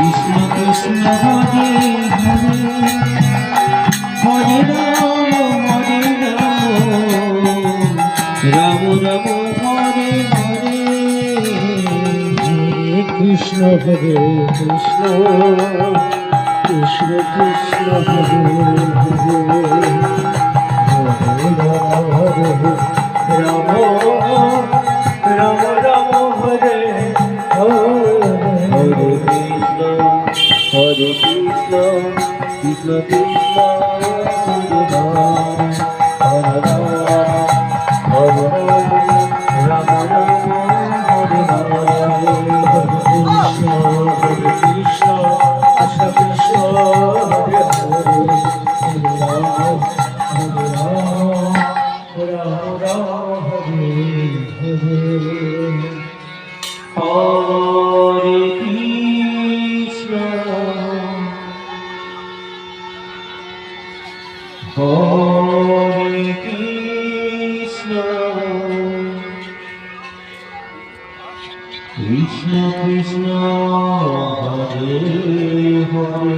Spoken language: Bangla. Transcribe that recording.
কৃষ্ণ হরে হরে হরে রাম রাম হরে হরে কৃষ্ণ হরে কৃষ্ণ কৃষ্ণ কৃষ্ণ হরে হরে রাম রাম রাম হরে হরে কৃষ্ণ কৃষ্ণ কৃষ্ণ হরে রাম হরে রাম রাম হরে হরে কৃষ্ণ কৃষ্ণ কৃষ্ণ হরে হরে রাম রাম হরে হরে হরে কৃষ্ণ হরে কৃষ্ণ কৃষ্ণ কৃষ্ণ হরে হরে